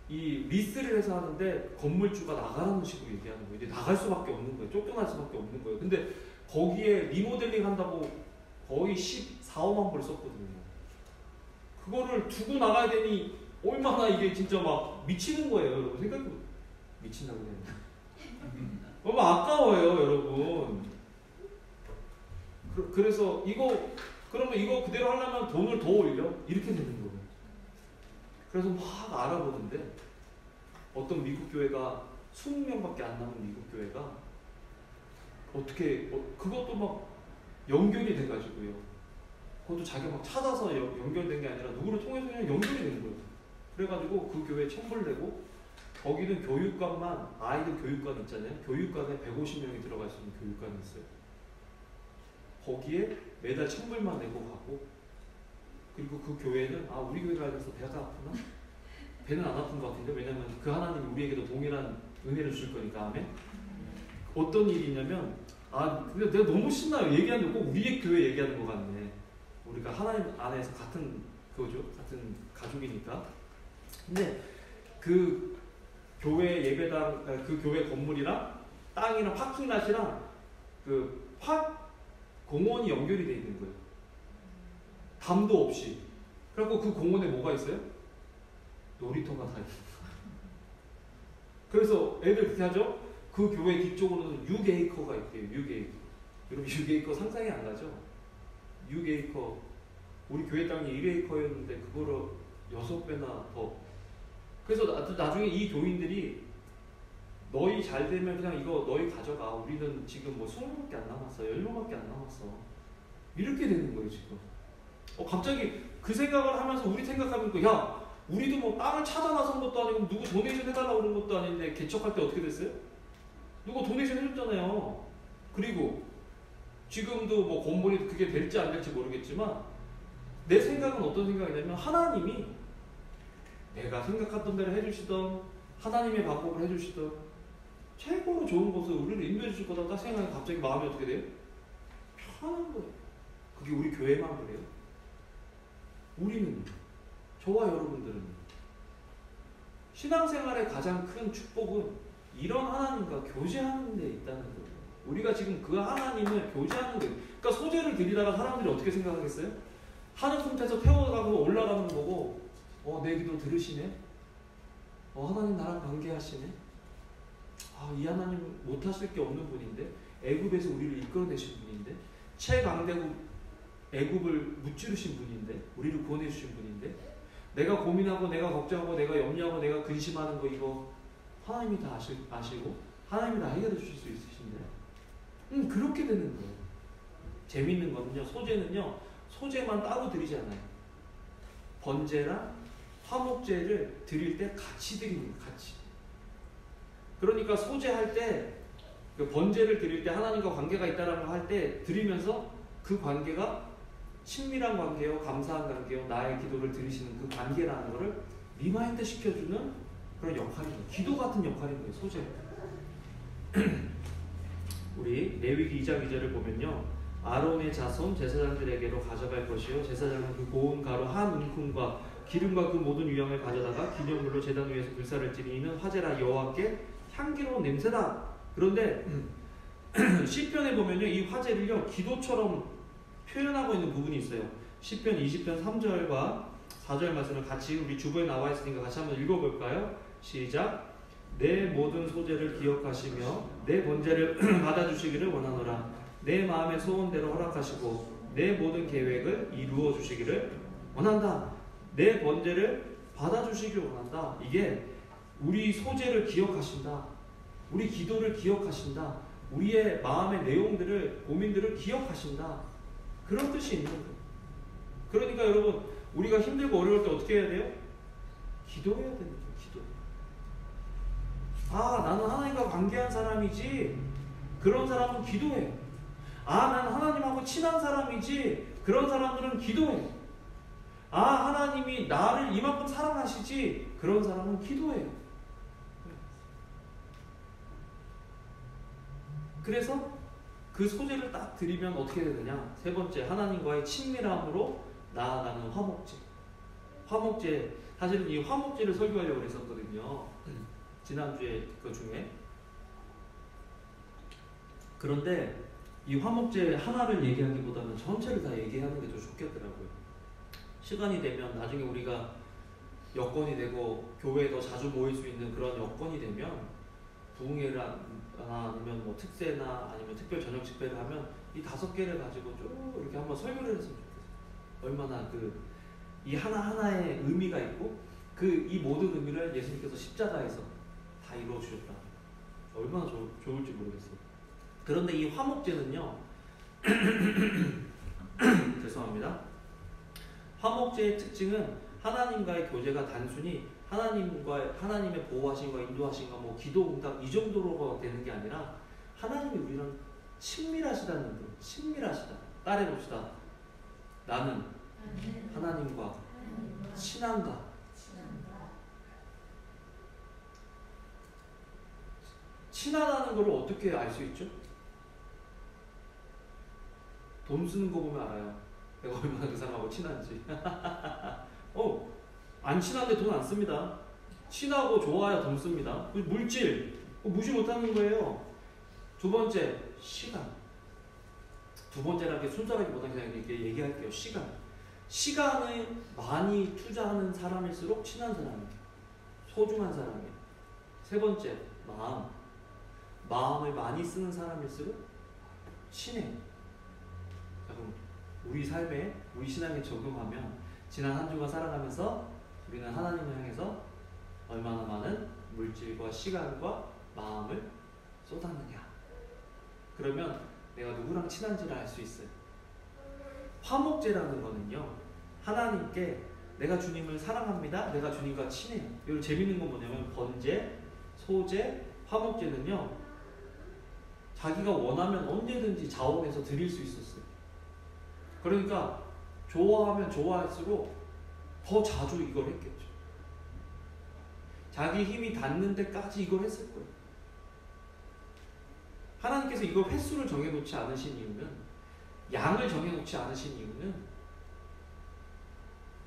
이 리스를 해서 하는데 건물주가 나가라는 식으로 얘기하는 거예요. 이제 나갈 수밖에 없는 거예요. 쫓겨날 수밖에 없는 거예요. 근데 거기에 리모델링 한다고 거의 14, 5만 불 썼거든요. 그거를 두고 나가야 되니 얼마나 이게 진짜 막 미치는 거예요, 여러분. 생각해 미친다고 해야 되나? 너무 아까워요, 여러분. 그래서 그러면 이거 그대로 하려면 돈을 더 올려? 이렇게 되는 거예요. 그래서 막 알아보는데 어떤 미국 교회가 20명밖에 안 남은 미국 교회가 어떻게 그것도 막 연결이 돼가지고요. 그것도 자기가 막 찾아서 연결된 게 아니라 누구를 통해서 그냥 연결이 된 거예요. 그래가지고 그 교회에 천불 내고 거기는 교육관만 아이들 교육관 있잖아요. 교육관에 150명이 들어갈 수 있는 교육관이 있어요. 거기에 매달 1,000불만 내고 가고 그리고 그 교회는 우리 교회가 그래서 배가 아프나? 배는 안 아픈 것 같은데 왜냐면 그 하나님이 우리에게도 동일한 은혜를 줄 거니까. 아멘. 어떤 일이 있냐면 근데 내가 너무 신나요. 얘기하는데 꼭 우리의 교회 얘기하는 것 같네. 우리가 하나님 안에서 같은 그거죠. 같은 가족이니까. 근데 그 교회 예배당 그 교회 건물이랑 땅이랑 파킹랏이랑 그 공원이 연결이 돼 있는 거예요. 담도 없이. 그래갖고 그 공원에 뭐가 있어요? 놀이터가 다 있어요. 그래서 애들 그렇게 하죠? 그 교회 뒤쪽으로는 6에이커가 있대요. 6에이커. 여러분 6에이커 상상이 안 가죠? 6에이커. 우리 교회 땅이 1에이커였는데 그거를 6배나 더. 그래서 나중에 이 교인들이 너희 잘 되면 그냥 이거 너희 가져가. 우리는 지금 뭐 20명밖에 안 남았어. 10명밖에 안 남았어. 이렇게 되는 거예요, 지금. 갑자기 그 생각을 하면서 우리 생각하면 야, 우리도 뭐 땅을 찾아 나선 것도 아니고 누구 도네이션 해달라고 그런 것도 아닌데 개척할 때 어떻게 됐어요? 누가 도네이션 해줬잖아요. 그리고 지금도 뭐 건물이 그게 될지 안 될지 모르겠지만 내 생각은 어떤 생각이냐면 하나님이 내가 생각했던 대로 해주시던 하나님의 방법을 해주시던 최고로 좋은 곳을 우리를 인도해 주실 거다 딱 생각하면 갑자기 마음이 어떻게 돼요? 편한 거예요. 그게 우리 교회만 그래요. 우리는 저와 여러분들은 신앙생활의 가장 큰 축복은 이런 하나님과 교제하는 데 있다는 거예요. 우리가 지금 그 하나님을 교제하는 거예요. 그러니까 소재를 드리다가 사람들이 어떻게 생각하겠어요? 하늘 손에서 태워가고 올라가는 거고 내 기도 들으시네? 하나님 나랑 관계하시네? 이 하나님 못하실 게 없는 분인데 애굽에서 우리를 이끌어내신 분인데 최강대국 애굽을 무찌르신 분인데 우리를 구원해 주신 분인데 내가 고민하고 내가 걱정하고 내가 염려하고 내가 근심하는 거 이거 하나님이 다 아시고 하나님이 다 해결해 주실 수 있으신데 그렇게 되는 거예요. 재밌는 거는요. 소재만 따로 드리지 않아요. 번제랑 화목제를 드릴 때 같이 드리는 거예요. 같이. 그러니까 소재할 때 그 번제를 드릴 때 하나님과 관계가 있다는 거 할 때 드리면서 그 관계가 친밀한 관계요, 감사한 관계요, 나의 기도를 들으시는 그 관계라는 거를 리마인드 시켜주는 그런 역할이에요. 기도 같은 역할인 거예요. 소재. 우리 레위기 2장 2절을 보면요. 아론의 자손 제사장들에게로 가져갈 것이요 제사장은 그 고운 가루 한 움큼과 기름과 그 모든 유향을 가져다가 기념물로 제단 위에서 불사를 지니는 화제라 여호와께 향기로운 냄새다. 그런데 시편에 보면요 이 화제를요 기도처럼 표현하고 있는 부분이 있어요. 시편 20편 3절과 4절 말씀을 같이 우리 주보에 나와 있으니까 같이 한번 읽어볼까요? 시작. 내 모든 소재를 기억하시며 내 번제를 받아주시기를 원하노라. 내 마음의 소원대로 허락하시고 내 모든 계획을 이루어 주시기를 원한다. 내 번제를 받아주시기를 원한다. 이게 우리 소재를 기억하신다. 우리 기도를 기억하신다. 우리의 마음의 내용들을 고민들을 기억하신다. 그런 뜻이 있는 거예요. 그러니까 여러분 우리가 힘들고 어려울 때 어떻게 해야 돼요? 기도해야 되는 거예요. 기도. 나는 하나님과 관계한 사람이지. 그런 사람은 기도해. 나는 하나님하고 친한 사람이지. 그런 사람들은 기도해. 하나님이 나를 이만큼 사랑하시지. 그런 사람은 기도해요. 그래서 그 소재를 딱 드리면 어떻게 되느냐? 세 번째, 하나님과의 친밀함으로 나아가는 화목제. 화목제, 사실은 이 화목제를 설교하려고 했었거든요. 지난주에 그 중에. 그런데 이 화목제 하나를 얘기하기보다는 전체를 다 얘기하는 게 더 좋겠더라고요. 시간이 되면 나중에 우리가 여건이 되고 교회에 더 자주 모일 수 있는 그런 여건이 되면 부흥회나 아니면 뭐 특세나 아니면 특별 저녁 집회를 하면 이 5개를 가지고 쭉 이렇게 한번 설교를 했으면 좋겠어요. 얼마나 이 하나하나의 의미가 있고 이 모든 의미를 예수님께서 십자가에서 다 이루어 주셨다. 얼마나 좋을지 모르겠어요. 그런데 이 화목제는요. 죄송합니다. 화목제의 특징은 하나님과의 교제가 단순히 하나님의 보호하심과 인도하심과 뭐 기도 응답 이 정도로 되는 게 아니라 하나님이 우리랑 친밀하시다는 거. 친밀하시다. 따라해봅시다. 나는 하나님과 친한가. 친하다는 걸 어떻게 알 수 있죠? 돈 쓰는 거 보면 알아요. 내가 얼마나 그 사람하고 친한지. 안 친한데 돈 안 씁니다. 친하고 좋아야 돈 씁니다. 물질 무시 못하는 거예요. 두 번째 시간. 두 번째라는 게 순서라기보다 그냥 이렇게 얘기할게요. 시간을 많이 투자하는 사람일수록 친한 사람이에요. 소중한 사람이에요. 세 번째 마음을 많이 쓰는 사람일수록 친해요. 자, 그럼 우리 삶에 우리 신앙에 적용하면 지난 한 주간 살아가면서 우리는 하나님을 향해서 얼마나 많은 물질과 시간과 마음을 쏟았느냐. 그러면 내가 누구랑 친한지를 알 수 있어요. 화목제라는 거는요. 하나님께 내가 주님을 사랑합니다. 내가 주님과 친해요. 여기 재밌는 건 뭐냐면 번제, 소제, 화목제는요. 자기가 원하면 언제든지 자원해서 드릴 수 있었어요. 그러니까 좋아하면 좋아할수록 더 자주 이걸 했겠죠. 자기 힘이 닿는 데까지 이걸 했을 거예요. 하나님께서 이걸 횟수를 정해놓지 않으신 이유는, 양을 정해놓지 않으신 이유는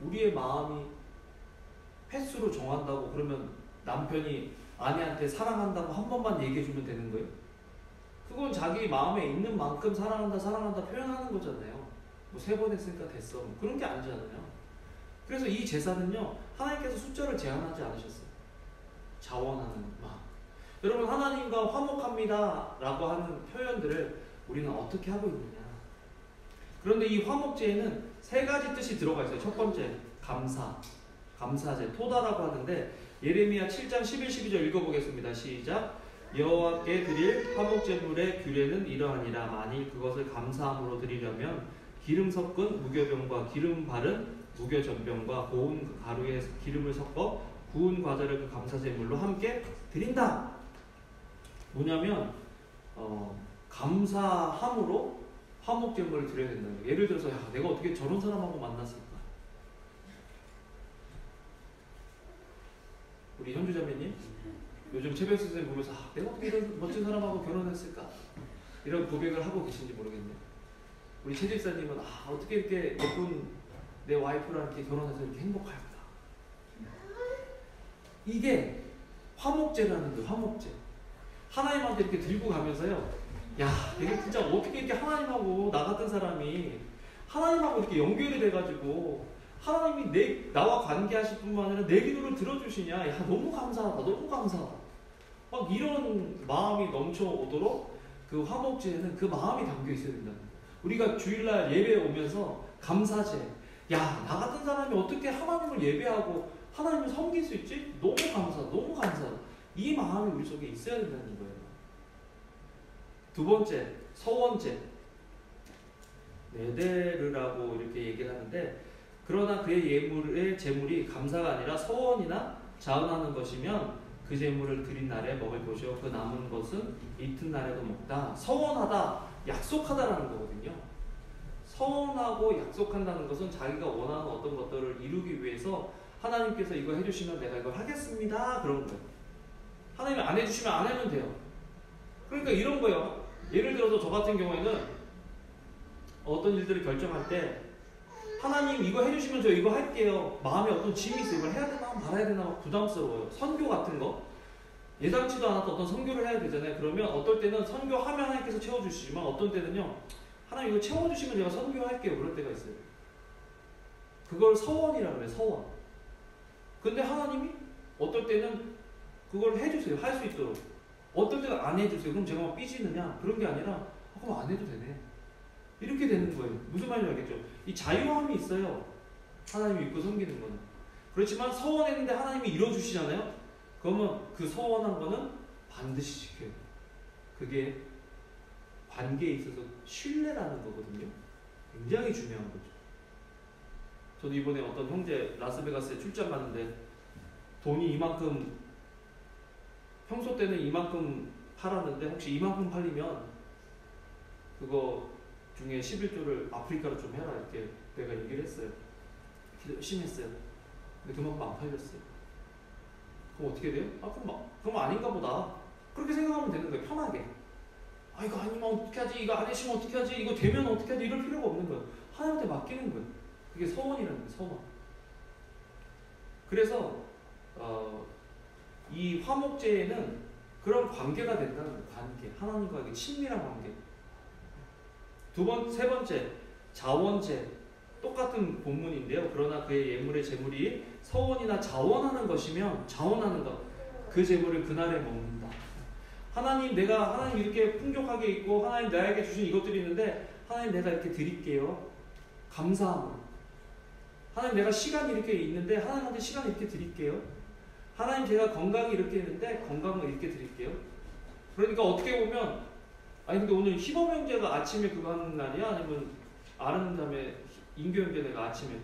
우리의 마음이 횟수로 정한다고 그러면 남편이 아내한테 사랑한다고 한 번만 얘기해주면 되는 거예요? 그건 자기 마음에 있는 만큼 사랑한다 표현하는 거잖아요. 뭐 3번 했으니까 됐어. 뭐 그런 게 아니잖아요. 그래서 이 제사는요, 하나님께서 숫자를 제한하지 않으셨어요. 자원하는 마음. 여러분, 하나님과 화목합니다 라고 하는 표현들을 우리는 어떻게 하고 있느냐. 그런데 이 화목제에는 3가지 뜻이 들어가 있어요. 첫 번째, 감사제, 토다라고 하는데 예레미야 7장 11, 12절 읽어보겠습니다. 시작. 여호와께 드릴 화목제물의 규례는 이러하니라. 만일 그것을 감사함으로 드리려면 기름 섞은 무교병과 기름 바른 무교전병과 고운 가루에 기름을 섞어 구운 과자를 그 감사제물로 함께 드린다. 뭐냐면 감사함으로 화목제물을 드려야 된다는 거예요. 예를 들어서 내가 어떻게 저런 사람하고 만났을까? 우리 현주자매님 요즘 채별 선생님 보면서 내가 어떻게 이런 멋진 사람하고 결혼했을까? 이런 고백을 하고 계신지 모르겠네요. 우리 최 집사님은 어떻게 이렇게 예쁜 내 와이프랑 이렇게 결혼해서 이렇게 행복할까? 이게 화목제라는 거예요. 화목제. 하나님한테 이렇게 들고 가면서요. 야, 내가 진짜 어떻게 이렇게 하나님하고 나 같은 사람이 하나님하고 이렇게 연결이 돼가지고 하나님이 나와 관계하실 뿐만 아니라 내 기도를 들어주시냐. 야, 너무 감사하다. 너무 감사하다. 막 이런 마음이 넘쳐오도록 그 화목제에는 그 마음이 담겨 있어야 된다는 거예요. 우리가 주일날 예배에 오면서 감사제. 야, 나 같은 사람이 어떻게 하나님을 예배하고 하나님을 섬길 수 있지? 너무 감사하다. 너무 감사하다. 이 마음이 우리 속에 있어야 된다는 거예요. 두 번째, 서원제. 네데르라고 이렇게 얘기를 하는데, 그러나 그의 제물이 감사가 아니라 서원이나 자은하는 것이면 그 제물을 드린 날에 먹을 것이요 그 남은 것은 이튿날에도 먹다. 서원하다, 약속하다라는 거거든요. 서원하고 약속한다는 것은 자기가 원하는 어떤 것들을 이루기 위해서 하나님께서 이거 해주시면 내가 이걸 하겠습니다. 그런 거예요. 하나님이 안 해주시면 안 하면 돼요. 그러니까 이런 거예요. 예를 들어서 저 같은 경우에는 어떤 일들을 결정할 때 하나님 이거 해주시면 저 이거 할게요. 마음에 어떤 짐이 있어요. 이걸 해야 되나 말아야 되나 부담스러워요. 선교 같은 거 예상치도 않았던 어떤 선교를 해야 되잖아요. 그러면 어떨 때는 선교하면 하나님께서 채워주시지만 어떤 때는요 하나님 이거 채워주시면 제가 선교할게요. 그럴 때가 있어요. 그걸 서원이라고 해요. 서원. 근데 하나님이 어떨 때는 그걸 해주세요. 할 수 있도록. 어떨 때는 안 해주세요. 그럼 제가 막 삐지느냐? 그런 게 아니라 그럼 안 해도 되네. 이렇게 되는 거예요. 무슨 말인지 알겠죠? 이 자유함이 있어요. 하나님 믿고 섬기는 거는. 그렇지만 서원했는데 하나님이 이뤄주시잖아요. 그러면 그 서원한 거는 반드시 지켜요. 그게 관계에 있어서 신뢰라는 거거든요. 굉장히 중요한 거죠. 저도 이번에 어떤 형제 라스베가스에 출장 갔는데 돈이 이만큼, 평소 때는 이만큼 팔았는데 혹시 이만큼 팔리면 그거 중에 11조를 아프리카로 좀 해라, 이렇게 내가 얘기를 했어요. 열심히 했어요. 근데 그만큼 안 팔렸어요. 그럼 어떻게 돼요? 그럼 아닌가 보다. 그렇게 생각하면 되는 거예요. 편하게. 이거 아니면 어떻게 하지? 이거 안 해주면 어떻게 하지? 이거 되면 어떻게 하지? 이럴 필요가 없는 거예요. 하나님한테 맡기는 거예요. 그게 서원이라는 거예요. 서원. 그래서 이 화목제에는 그런 관계가 된다는 거예요. 관계. 하나님과의 친밀한 관계. 세 번째, 자원제. 똑같은 본문인데요. 그러나 그의 예물의 제물이 서원이나 자원하는 것이면, 자원하는 것, 그 제물을 그날에 먹는다. 하나님 이렇게 풍족하게 있고 하나님 나에게 주신 이것들이 있는데 하나님 내가 이렇게 드릴게요. 감사함으로. 하나님 내가 시간이 이렇게 있는데 하나님한테 시간 이렇게 드릴게요. 하나님 제가 건강이 이렇게 있는데 건강을 이렇게 드릴게요. 그러니까 어떻게 보면 근데 오늘 희범 형제가 아침에 그거 하는 날이야? 아니면 아는 다음에 인교 형제 내가 아침에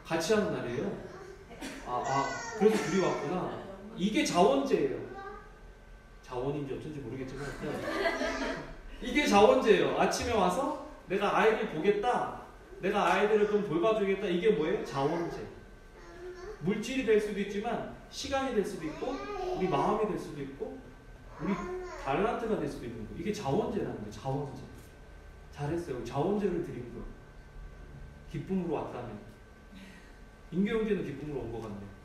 같이 하는 날이에요? 그래서 둘이 왔구나. 이게 자원제예요. 자원인지 어쩐지 모르겠지만 이게 자원제예요. 아침에 와서 내가 아이들 보겠다, 내가 아이들을 좀 돌봐주겠다. 이게 뭐예요? 자원제. 물질이 될 수도 있지만 시간이 될 수도 있고 우리 마음이 될 수도 있고 우리 달란트가 될 수도 있는 거예요. 이게 자원제라는 거예요. 자원제. 잘했어요. 자원제를 드린 거예요. 기쁨으로 왔다면. 인교 형제는 기쁨으로 온 것 같네요.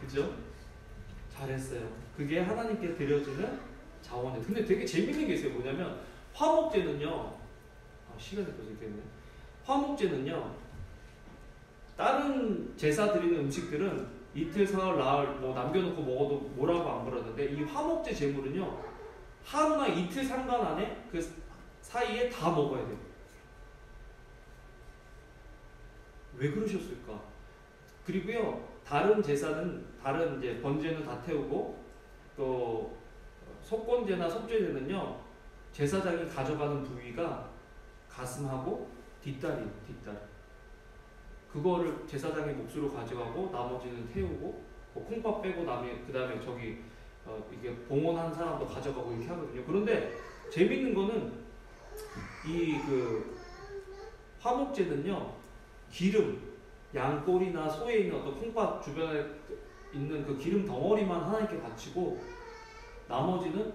그죠? 잘했어요. 그게 하나님께 드려지는 자원이에요. 근데 되게 재밌는 게 있어요. 뭐냐면 화목제는요. 시간이 벌써 됐네. 화목제는요. 다른 제사 드리는 음식들은 이틀, 사흘, 나흘 남겨놓고 먹어도 뭐라고 안 그러는데 이 화목제 제물은요. 하루나 이틀 상관 안에 그 사이에 다 먹어야 돼요. 왜 그러셨을까? 그리고요. 다른 제사는, 다른 이제 번제는 다 태우고 또 속건제나 속죄제는요. 제사장이 가져가는 부위가 가슴하고 뒷다리. 그거를 제사장의 몫으로 가져가고 나머지는 태우고 콩밥 빼고 그 다음에 이게 봉헌한 사람도 가져가고 이렇게 하거든요. 그런데 재밌는 거는 이 화목제는요. 기름, 양꼬리나 소에 있는 어떤 콩밥 주변에 있는 그 기름 덩어리만 하나님께 바치고 나머지는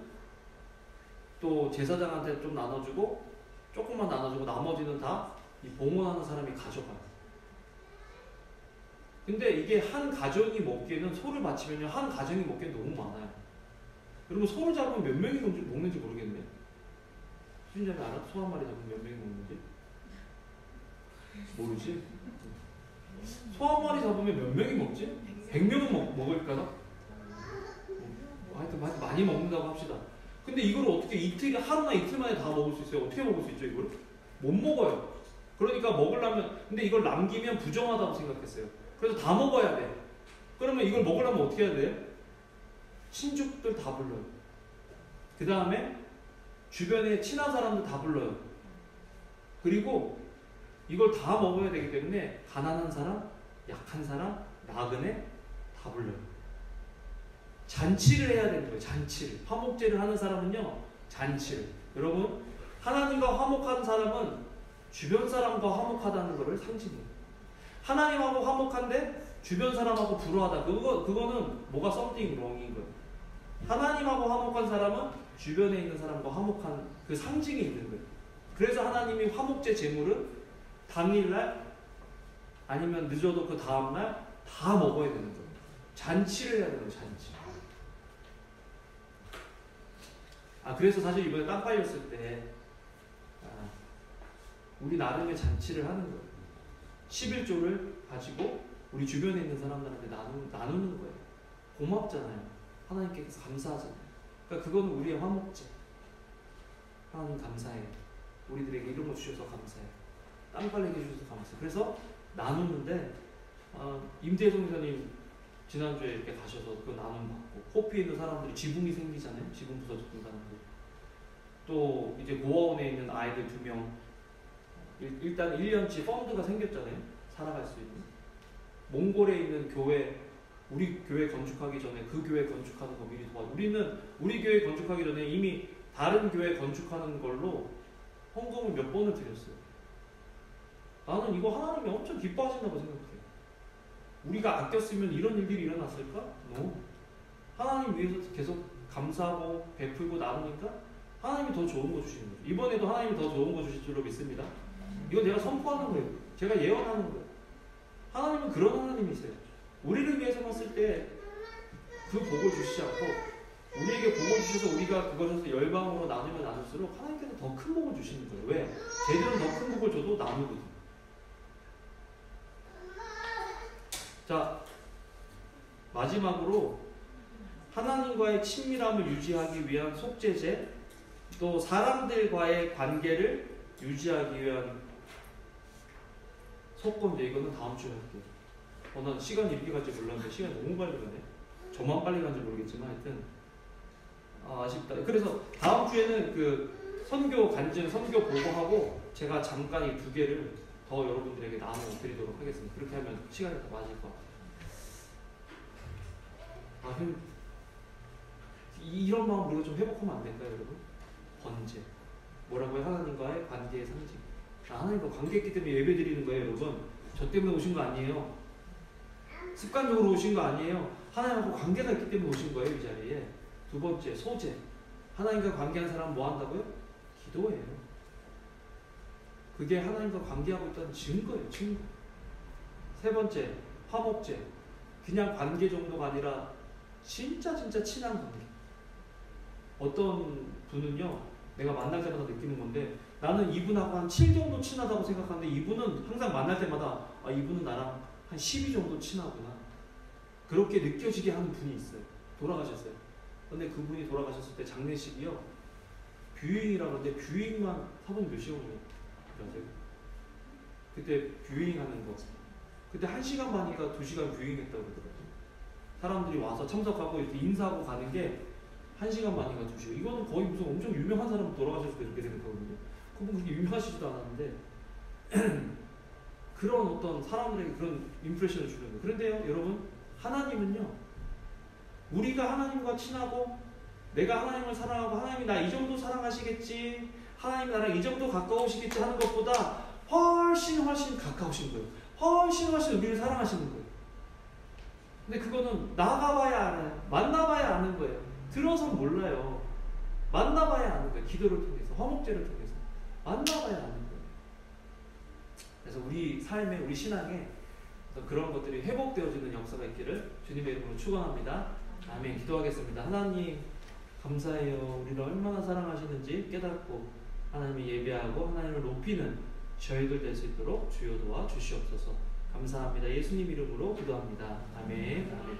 또 제사장한테 좀 나눠주고 조금만 나눠주고 나머지는 다 이 봉헌하는 사람이 가져가요. 근데 이게 한 가정이 먹기에는 소를 바치면요. 한 가정이 먹기엔 너무 많아요. 여러분 소를 잡으면 몇 명이 먹는지 모르겠네. 수진자매 알아? 소 한 마리 잡으면 몇 명이 먹는지? 모르지? 소 한 마리 잡으면 몇 명이 먹지? 100명은 먹을까나? 하여튼 많이 먹는다고 합시다. 근데 이걸 어떻게 하루나 이틀 만에 다 먹을 수 있어요? 어떻게 먹을 수 있죠, 이걸? 못 먹어요. 그러니까 먹으려면, 근데 이걸 남기면 부정하다고 생각했어요. 그래서 다 먹어야 돼. 그러면 이걸 먹으려면 어떻게 해야 돼요? 친족들 다 불러요. 그 다음에 주변에 친한 사람들 다 불러요. 그리고 이걸 다 먹어야 되기 때문에 가난한 사람, 약한 사람, 나그네 다 불러요. 잔치를 해야 되는 거예요. 잔치를. 화목제를 하는 사람은요. 잔치를. 여러분 하나님과 화목한 사람은 주변 사람과 화목하다는 것을 상징해요. 하나님하고 화목한데 주변 사람하고 불화하다. 그거는 뭐가 something wrong인 거예요. 하나님하고 화목한 사람은 주변에 있는 사람과 화목한 그 상징이 있는 거예요. 그래서 하나님이 화목제 제물을 당일날 아니면 늦어도 그 다음날 다 먹어야 되는 거예요. 잔치를 해야 되는 거예요. 잔치. 그래서 사실 이번에 땅 팔렸을 때 우리 나름의 잔치를 하는 거예요. 11조를 가지고 우리 주변에 있는 사람들한테 나누는 거예요. 고맙잖아요. 하나님께서 감사하잖아요. 그러니까 그거는 우리의 화목제. 하나님 감사해요. 우리들에게 이런 거 주셔서 감사해요. 땅빨래게 주셔서 감사해요. 그래서 나누는데 임대성 기사님 지난주에 이렇게 가셔서 그거 나눔받고 코피에 있는 사람들이 지붕이 생기잖아요. 지붕 부서졌던 사람들. 또 이제 고아원에 있는 아이들 2명 일단 1년치 펀드가 생겼잖아요. 살아갈 수 있는. 몽골에 있는 교회 우리 교회 건축하기 전에 그 교회 건축하는 거 미리 도와줘. 우리는 우리 교회 건축하기 전에 이미 다른 교회 건축하는 걸로 헌금을 몇 번을 드렸어요. 나는 이거 하나님이 엄청 기뻐하신다고 생각해요. 우리가 아꼈으면 이런 일들이 일어났을까? No. 하나님 위해서 계속 감사하고 베풀고 나누니까 하나님이 더 좋은 거 주시는 거죠. 이번에도 하나님이 더 좋은 거 주실 줄로 믿습니다. 이거 내가 선포하는 거예요. 제가 예언하는 거예요. 하나님은 그런 하나님이세요. 우리를 위해서 봤을 때 그 복을 주시지 않고 우리에게 복을 주셔서 우리가 그것에서 열방으로 나누면 나눌수록 하나님께서 더 큰 복을 주시는 거예요. 왜? 쟤들은 더 큰 복을 줘도 나누거든. 자, 마지막으로 하나님과의 친밀함을 유지하기 위한 속죄제, 또 사람들과의 관계를 유지하기 위한 속건제. 이거는 다음 주에 할게요. 난 시간이 이렇게 갈지 몰랐는데 시간이 너무 빨리 가네. 저만 빨리 간지 모르겠지만 하여튼 아쉽다. 그래서 다음 주에는 그 선교 간증, 선교 보고하고 제가 잠깐 이 2개를 더 여러분들에게 나눠드리도록 하겠습니다. 그렇게 하면 시간이 더 맞을 것 같아요. 이런 마음 우리가 좀 회복하면 안 될까요, 여러분? 번제. 뭐라고요? 하나님과의 관계의 상징. 하나님과 관계했기 때문에 예배 드리는 거예요, 여러분. 저 때문에 오신 거 아니에요. 습관적으로 오신 거 아니에요. 하나님하고 관계가 있기 때문에 오신 거예요, 이 자리에. 2번째, 소제. 하나님과 관계한 사람은 뭐 한다고요? 기도예요. 그게 하나님과 관계하고 있다는 증거예요, 증거. 3번째, 화목제. 그냥 관계 정도가 아니라 진짜 친한 관계. 어떤 분은요, 내가 만날 때마다 느끼는 건데, 나는 이분하고 한 7 정도 친하다고 생각하는데 이분은 항상 만날 때마다 이분은 나랑 한 12 정도 친하구나. 그렇게 느껴지게 하는 분이 있어요. 돌아가셨어요. 근데 그분이 돌아가셨을 때 장례식이요, 뷰잉이라고 하는데 뷰잉만 사돈 몇 시간 걸렸어요. 그때 뷰잉 하는 거 그때 1시간 반이니까 2시간 뷰잉 했다고 그러더라고요. 사람들이 와서 참석하고 이렇게 인사하고 가는 게 1시간 반인가 2시간. 이거는 거의 무슨 엄청 유명한 사람 돌아가셨을 때 이렇게 생각하거든요. 그분 그렇게 유명하시지도 않았는데 그런 어떤 사람들에게 그런 임프레션을 주는 거예요. 그런데요, 여러분, 하나님은요, 우리가 하나님과 친하고 내가 하나님을 사랑하고 하나님이 나 이 정도 사랑하시겠지, 하나님이 나랑 이 정도 가까우시겠지 하는 것보다 훨씬 가까우신 거예요. 훨씬 우리를 사랑하시는 거예요. 근데 그거는 나가봐야 알아요. 만나봐야 아는 거예요. 들어서 몰라요. 만나봐야 아는 거예요. 기도를 통해서, 화목제를 통해서 만나봐야 아는 거예요. 그래서 우리 삶에, 우리 신앙에 그런 것들이 회복되어지는 역사가 있기를 주님의 이름으로 축원합니다. 아멘. 기도하겠습니다. 하나님 감사해요. 우리를 얼마나 사랑하시는지 깨닫고 하나님을 예배하고 하나님을 높이는 저희들 될 수 있도록 주여 도와 주시옵소서. 감사합니다. 예수님 이름으로 기도합니다. 아멘. 아멘.